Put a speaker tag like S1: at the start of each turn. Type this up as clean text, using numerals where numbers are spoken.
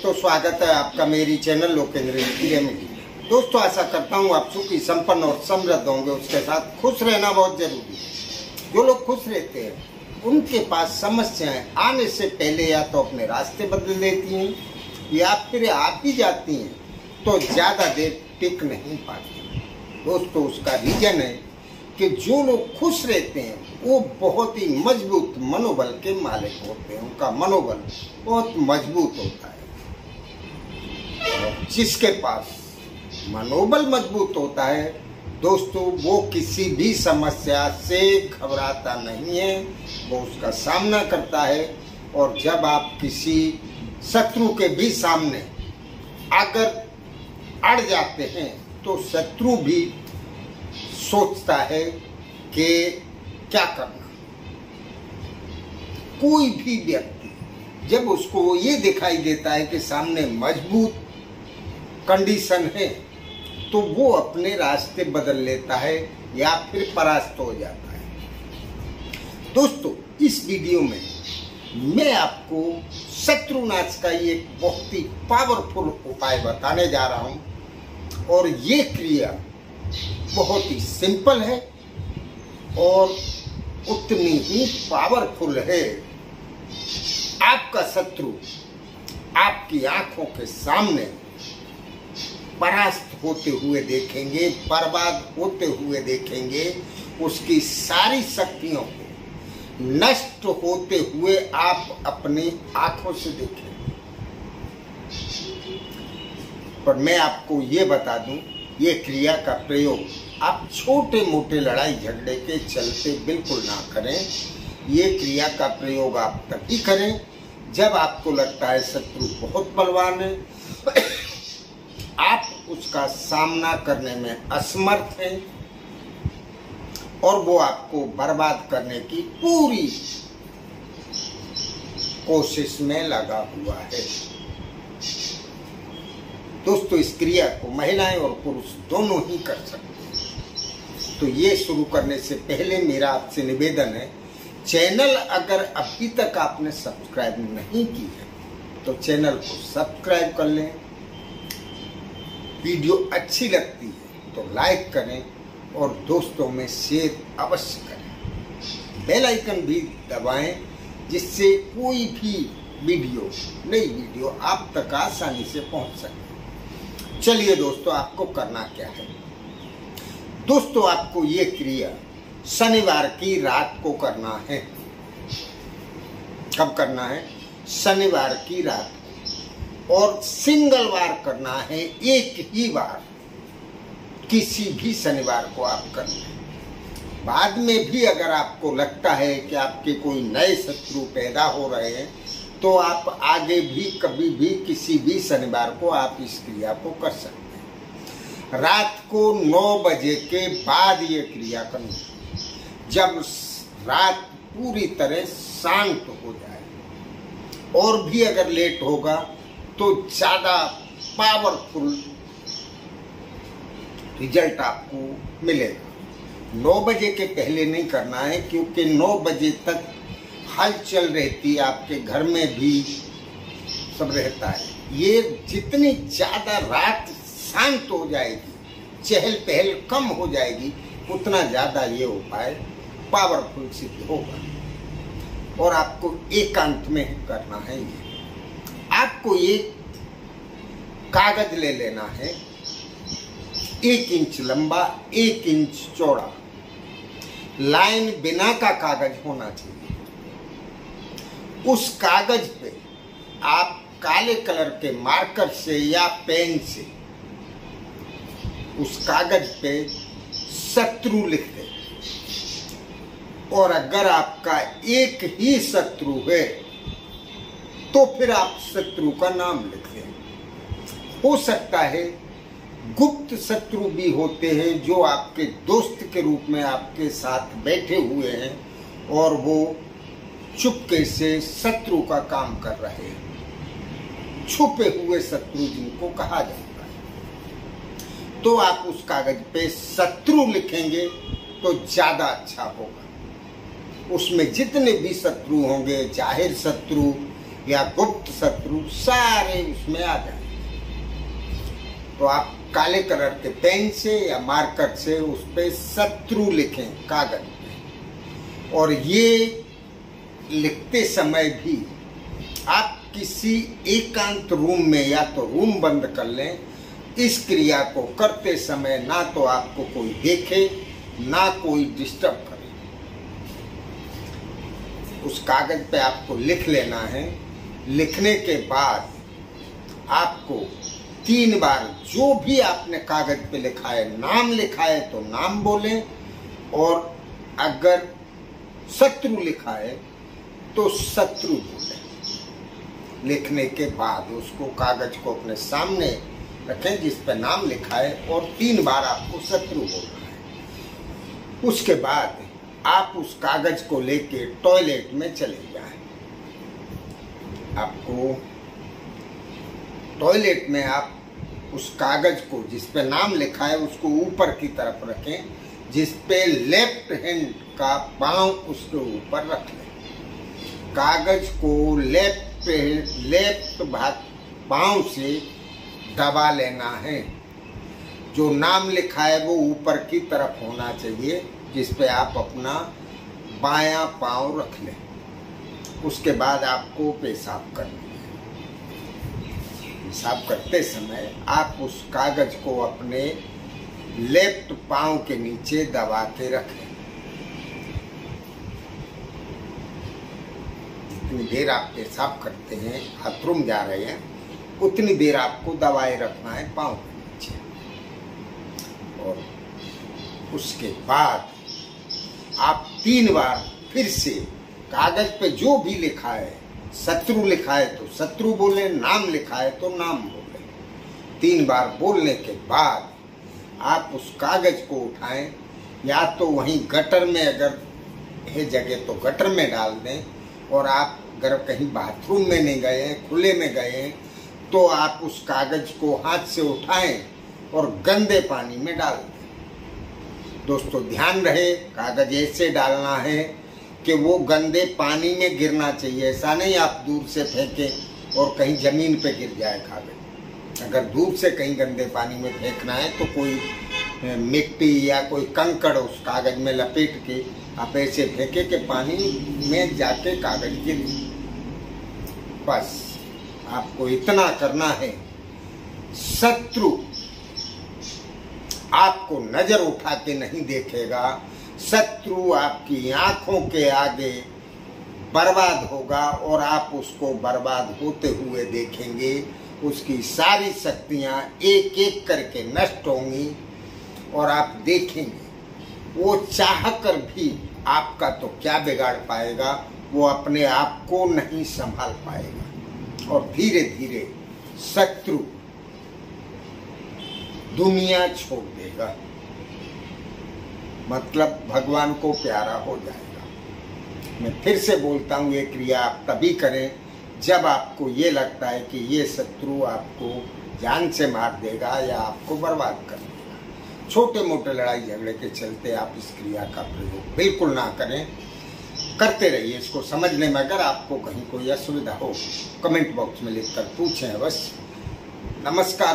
S1: दोस्तों, स्वागत है आपका मेरी चैनल लोकेंद्र में। दोस्तों, आशा करता हूँ आप सुखी, संपन्न और समृद्ध होंगे। उसके साथ खुश रहना बहुत जरूरी है। जो लोग खुश रहते हैं उनके पास समस्याएं आने से पहले या तो अपने रास्ते बदल देती हैं या फिर आ भी जाती हैं तो ज्यादा देर टिक नहीं पाती। दोस्तों, उसका रीजन है कि जो लोग खुश रहते हैं वो बहुत ही मजबूत मनोबल के मालिक होते हैं। उनका मनोबल बहुत मजबूत होता है। जिसके पास मनोबल मजबूत होता है दोस्तों, वो किसी भी समस्या से घबराता नहीं है, वो उसका सामना करता है। और जब आप किसी शत्रु के भी सामने अगर अड़ जाते हैं तो शत्रु भी सोचता है कि क्या करना। कोई भी व्यक्ति जब उसको ये दिखाई देता है कि सामने मजबूत कंडीशन है तो वो अपने रास्ते बदल लेता है या फिर परास्त हो जाता है। दोस्तों, इस वीडियो में मैं आपको शत्रुनाश का एक बहुत ही पावरफुल उपाय बताने जा रहा हूं और ये क्रिया बहुत ही सिंपल है और उतनी ही पावरफुल है। आपका शत्रु आपकी आंखों के सामने परास्त होते हुए देखेंगे, बर्बाद होते हुए देखेंगे, उसकी सारी शक्तियों को नष्ट होते हुए आप अपनी आंखों से देखेंगे। पर मैं आपको ये बता दूं, ये क्रिया का प्रयोग आप छोटे मोटे लड़ाई झगड़े के चलते बिल्कुल ना करें। ये क्रिया का प्रयोग आप तभी करें जब आपको लगता है शत्रु बहुत बलवान है, आप उसका सामना करने में असमर्थ हैं और वो आपको बर्बाद करने की पूरी कोशिश में लगा हुआ है। दोस्तों, इस क्रिया को महिलाएं और पुरुष दोनों ही कर सकते हैं। तो ये शुरू करने से पहले मेरा आपसे निवेदन है, चैनल अगर अभी तक आपने सब्सक्राइब नहीं की है तो चैनल को सब्सक्राइब कर लें। वीडियो अच्छी लगती है तो लाइक करें और दोस्तों में शेयर अवश्य करें। बेल आइकन भी दबाएं जिससे कोई भी नई वीडियो आप तक आसानी से पहुंच सके। चलिए दोस्तों, आपको करना क्या है। दोस्तों, आपको ये क्रिया शनिवार की रात को करना है। कब करना है? शनिवार की रात को, और सिंगल बार करना है, एक ही बार। किसी भी शनिवार को आप कर लें। बाद में भी अगर आपको लगता है कि आपके कोई नए शत्रु पैदा हो रहे हैं तो आप आगे भी कभी भी किसी भी शनिवार को आप इस क्रिया को कर सकते हैं। रात को 9 बजे के बाद ये क्रिया करनी, जब रात पूरी तरह शांत हो जाए। और भी अगर लेट होगा तो ज्यादा पावरफुल रिजल्ट आपको मिलेगा। 9 बजे के पहले नहीं करना है क्योंकि 9 बजे तक हलचल रहती है, आपके घर में भी सब रहता है। ये जितनी ज्यादा रात शांत हो जाएगी, चहल पहल कम हो जाएगी, उतना ज्यादा ये उपाय पावरफुल सिद्ध होगा। और आपको एकांत में करना है। ये आपको एक कागज ले लेना है, 1 इंच लंबा, 1 इंच चौड़ा, लाइन बिना का कागज होना चाहिए। उस कागज पे आप काले कलर के मार्कर से या पेन से उस कागज पे शत्रु लिख दें। और अगर आपका एक ही शत्रु है तो फिर आप शत्रु का नाम लिख दें। हो सकता है गुप्त शत्रु भी होते हैं जो आपके दोस्त के रूप में आपके साथ बैठे हुए हैं और वो चुपके से शत्रु का काम कर रहे हैं। छुपे हुए शत्रु जिनको कहा जाता है। तो आप उस कागज पे शत्रु लिखेंगे तो ज्यादा अच्छा होगा। उसमें जितने भी शत्रु होंगे, जाहिर शत्रु या गुप्त शत्रु सारे उसमें आ जाए। तो आप काले कलर के पेन से या मार्कर से उस पे शत्रु लिखें कागज पे। और ये लिखते समय भी आप किसी एकांत रूम में या तो रूम बंद कर लें। इस क्रिया को करते समय ना तो आपको कोई देखे ना कोई डिस्टर्ब करे। उस कागज पे आपको लिख लेना है। लिखने के बाद आपको 3 बार जो भी आपने कागज पे लिखा है, नाम लिखा है तो नाम बोलें, और अगर शत्रु लिखा है तो शत्रु बोलें। लिखने के बाद उसको कागज को अपने सामने रखें जिस पे नाम लिखा है, और 3 बार आपको शत्रु बोलना है। उसके बाद आप उस कागज को लेके टॉयलेट में चले जाएं। आपको टॉयलेट में आप उस कागज को जिस पे नाम लिखा है उसको ऊपर की तरफ रखें, जिस पे लेफ्ट हैंड का पांव उसके ऊपर रख लें। कागज को लेफ्ट पांव से दबा लेना है। जो नाम लिखा है वो ऊपर की तरफ होना चाहिए, जिस पे आप अपना बायां पांव रख लें। उसके बाद आपको पेशाब करना है। पेशाब करते समय आप उस कागज को अपने लेफ्ट पांव के नीचे दबा के रखें। जितनी देर आप पेशाब करते हैं, बाथरूम जा रहे हैं, उतनी देर आपको दबाए रखना है पांव के नीचे। और उसके बाद आप 3 बार फिर से कागज पे जो भी लिखा है, शत्रु लिखा है तो शत्रु बोले, नाम लिखा है तो नाम बोले। 3 बार बोलने के बाद आप उस कागज को उठाएं, या तो वहीं गटर में अगर है जगह तो गटर में डाल दें, और आप अगर कहीं बाथरूम में नहीं गए हैं, खुले में गए हैं, तो आप उस कागज को हाथ से उठाएं और गंदे पानी में डाल दें। दोस्तों ध्यान रहे, कागज ऐसे डालना है कि वो गंदे पानी में गिरना चाहिए। ऐसा नहीं आप दूर से फेंकें और कहीं जमीन पे गिर जाए कागज। अगर दूर से कहीं गंदे पानी में फेंकना है तो कोई मिट्टी या कोई कंकड़ उस कागज में लपेट के आप ऐसे फेंके कि पानी में जाके कागज गिर। बस आपको इतना करना है। शत्रु आपको नजर उठा के नहीं देखेगा। शत्रु आपकी आंखों के आगे बर्बाद होगा और आप उसको बर्बाद होते हुए देखेंगे। उसकी सारी शक्तियां एक एक करके नष्ट होंगी और आप देखेंगे वो चाह कर भी आपका तो क्या बिगाड़ पाएगा, वो अपने आप को नहीं संभाल पाएगा और धीरे धीरे शत्रु दुनिया छोड़ देगा, मतलब भगवान को प्यारा हो जाएगा। मैं फिर से बोलता हूँ, ये क्रिया आप तभी करें जब आपको ये लगता है कि ये शत्रु आपको जान से मार देगा या आपको बर्बाद कर देगा। छोटे मोटे लड़ाई झगड़े के चलते आप इस क्रिया का प्रयोग बिल्कुल ना करें। करते रहिए इसको समझने में। अगर आपको कहीं कोई असुविधा हो कमेंट बॉक्स में लिखकर पूछें अवश्य। नमस्कार।